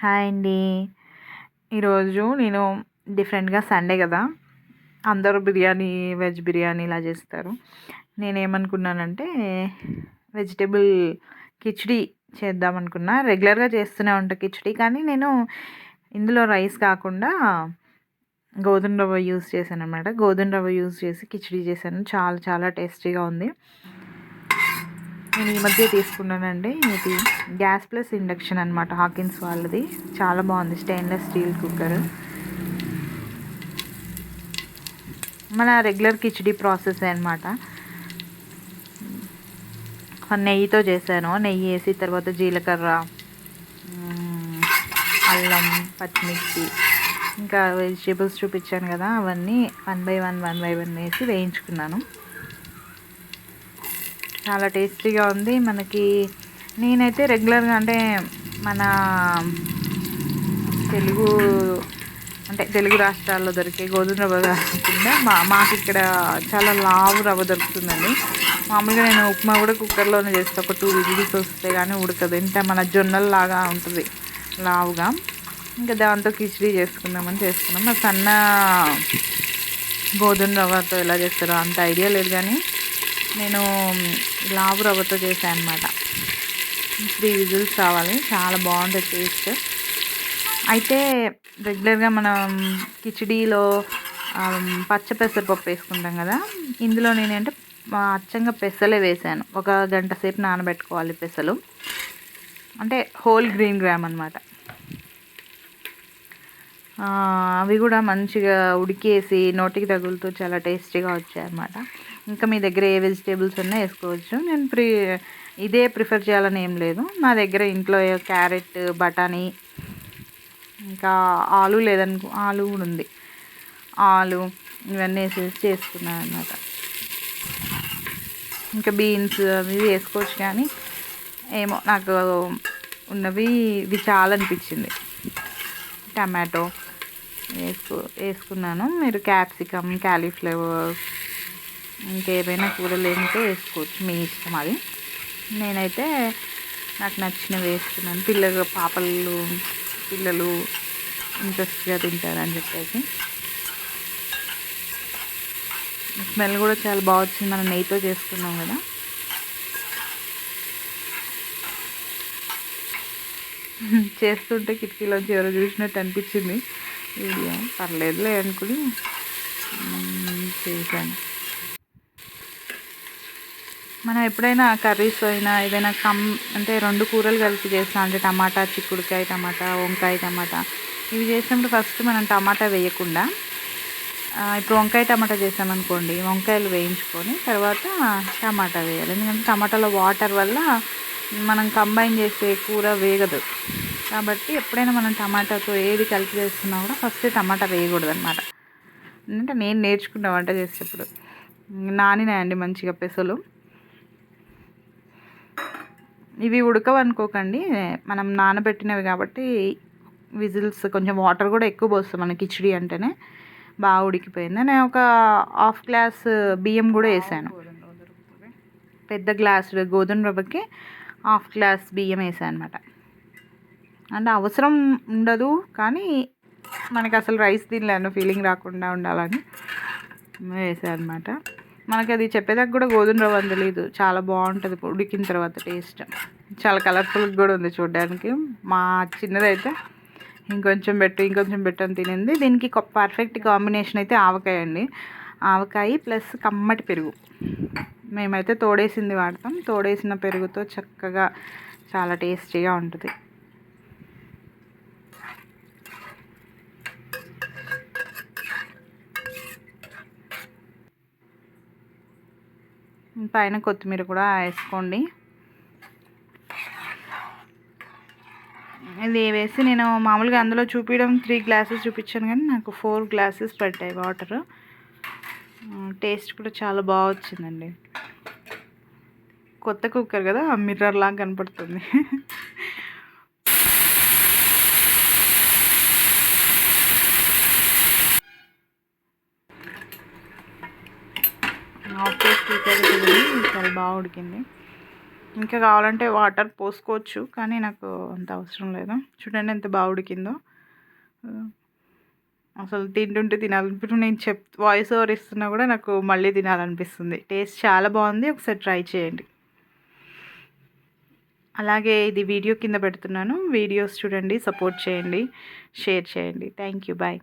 Hi అండి. ఈరోజు నేను డిఫరెంట్‌గా సండే కదా! అందరూ బిర్యానీ, వెజ్ బిర్యానీ ఇలా చేస్తారు. నేనేమనుకున్నానంటే వెజిటబుల్ కిచిడి చేద్దామనుకున్నా. రెగ్యులర్‌గా చేస్తూనే ఉంటా కిచిడి. కానీ నేను ఇందులో రైస్ కాకుండా గోధుమ రవ్వ యూజ్ చేశాననమాట. గోధుమ రవ్వ యూజ్ చేసి కిచిడి చేశాను. చాలా చాలా టేస్టీగా ఉంది. నేను ఈ మధ్య తీసుకున్నానండి. ఇది గ్యాస్ ప్లస్ ఇండక్షన్ అనమాట. హాకిన్స్ వాళ్ళది. చాలా బాగుంది. Stainless steel cooker. మన రెగ్యులర్ కిచిడి ప్రాసెస్ అనమాట. నెయ్యితో చేశాను. నెయ్యి వేసి తర్వాత జీలకర్ర, అల్లం, పచ్చిమిర్చి, ఇంకా వెజిటేబుల్స్ చూపించాను కదా, అవన్నీ వన్ బై వన్ వేసి వేయించుకున్నాను. చాలా టేస్టీగా ఉంది. మనకి నేనైతే రెగ్యులర్గా అంటే మన తెలుగు రాష్ట్రాల్లో దొరికే గోధుమ రవ్వ కాకుండా మాకు ఇక్కడ చాలా లావు రవ్వ దొరుకుతుందండి. మామూలుగా నేను ఉప్మా కూడా కుక్కర్లోనే చేస్తాను. ఒక 2 విజిల్స్ వస్తే కానీ ఉడకదు. ఇంత మన జొన్నల్లాగా ఉంటుంది లావుగా. ఇంకా దాంతో కిచిడి చేసుకుందామని చేస్తున్నాం. నాకు సన్న గోధుమ రవ్వతో ఎలా చేస్తారో అంత ఐడియా లేదు, కానీ నేను లావు రవ్వతో చేశాను అనమాట. 3 విజిల్స్ రావాలి. చాలా బాగుంటుంది టేస్ట్. అయితే రెగ్యులర్గా మనం కిచిడీలో పచ్చ పెసరపప్పు వేసుకుంటాం కదా, ఇందులో నేనంటే అచ్చంగా పెసలే వేసాను. 1 గంట సేపు నానబెట్టుకోవాలి పెసలు. అంటే హోల్ గ్రీన్ గ్రామ్ అనమాట. అవి కూడా మంచిగా ఉడికేసి నోటికి తగులుతూ చాలా టేస్టీగా వచ్చాయన్నమాట. ఇంకా మీ దగ్గర ఏ వెజిటేబుల్స్ ఉన్నా వేసుకోవచ్చు. నేను ఇదే ప్రిఫర్ చేయాలని ఏం లేదు. నా దగ్గర ఇంట్లో క్యారెట్, బఠానీ, ఇంకా ఆలు ఆలు కూడా ఉంది. ఆలు ఇవన్నీ వేసేసి చేసుకున్నాను అన్నమాట. ఇంకా బీన్స్ అవి వేసుకోవచ్చు, కానీ ఏమో నాకు ఉన్నవి ఇవి చాలా అనిపించింది. టమాటో వేసుకున్నాను. మీరు క్యాప్సికమ్, క్యాలీఫ్లవర్, ఇంకేమైనా కూరలు ఏంటో వేసుకోవచ్చు, మీ ఇష్టం అది. నేనైతే నాకు నచ్చినవి వేసుకున్నాను. పిల్లలు ఇంట్రెస్ట్గా తింటారని చెప్పేసి. స్మెల్ కూడా చాలా బాగా వచ్చింది. మనం నెయ్యితో చేసుకున్నాం కదా. చేస్తుంటే కిటికీలోంచి ఎవరో చూసినట్టు అనిపించింది వీడియో. పర్లేదులే అనుకుని చేశాను. మనం ఎప్పుడైనా కర్రీస్ అయినా ఏదైనా అంటే 2 కూరలు కలిపి చేస్తాం. అంటే టమాటా, చిక్కుడుకాయ టమాటా, వంకాయ టమాటా ఇవి చేసినప్పుడు ఫస్ట్ మనం టమాటా వేయకుండా, ఇప్పుడు వంకాయ టమాటా చేసామనుకోండి, వంకాయలు వేయించుకొని తర్వాత టమాటా వేయాలి. ఎందుకంటే టమాటాలో వాటర్ వల్ల మనం కంబైన్ చేసే కూర వేగదు. కాబట్టి ఎప్పుడైనా మనం టమాటాతో ఏది కలిపి చేస్తున్నా కూడా ఫస్ట్ టమాటా వేయకూడదు అనమాట. అంటే నేను నేర్చుకున్న వంట చేసేటప్పుడు నానినాయండి మంచిగా పెసలు. ఇవి ఉడకవనుకోకండి, మనం నానబెట్టినవి కాబట్టి విజిల్స్ కొంచెం వాటర్ కూడా ఎక్కువ పోస్తాం మన కిచిడి అంటేనే. బాగా ఉడికిపోయింది. నేను ఒక 1/2 గ్లాస్ బియ్యం కూడా వేసాను. పెద్ద గ్లాసు గోధుమ రవ్వకి 1/2 గ్లాస్ బియ్యం వేసాను అనమాట. అంటే అవసరం ఉండదు, కానీ మనకి అసలు రైస్ తినలేను ఫీలింగ్ రాకుండా ఉండాలని వేసాను అనమాట. మనకి అది చెప్పేదాకా కూడా గోధుమ రవ్వ అని తెలియదు. చాలా బాగుంటుంది ఉడికిన తర్వాత టేస్ట్. చాలా కలర్ఫుల్గా కూడా ఉంది చూడడానికి. మా చిన్నదైతే ఇంకొంచెం పెట్టు అని తినింది. దీనికి పర్ఫెక్ట్ కాంబినేషన్ అయితే ఆవకాయ అండి. ఆవకాయ ప్లస్ కమ్మటి పెరుగు. మేమైతే తోడేసింది వాడతాం. తోడేసిన పెరుగుతో చక్కగా చాలా టేస్టీగా ఉంటుంది. పైన కొత్తిమీర కూడా వేసుకోండి. ఇది వేసి నేను మామూలుగా అందులో చూపించడం 3 గ్లాసెస్ చూపించాను, కానీ నాకు 4 గ్లాసెస్ పట్టాయి వాటర్. టేస్ట్ కూడా చాలా బాగా వచ్చిందండి. కొత్త కుక్కర్ కదా, మిర్రర్ లాగా కనపడుతుంది. ఆఫ్ చేసి చాలా బాగా ఉడికింది. ఇంకా కావాలంటే వాటర్ పోసుకోవచ్చు, కానీ నాకు అంత అవసరం లేదు. చూడండి ఎంత బాగా ఉడికిందో. అసలు తింటుంటే తినాలనిపిస్తుంది. నేను వాయిస్ ఓవర్ ఇస్తున్నా కూడా నాకు మళ్ళీ తినాలనిపిస్తుంది. టేస్ట్ చాలా బాగుంది, ఒకసారి ట్రై చేయండి. అలాగే ఇది వీడియో కింద పెడుతున్నాను, వీడియోస్ చూడండి, సపోర్ట్ చేయండి, షేర్ చేయండి. Thank you, bye.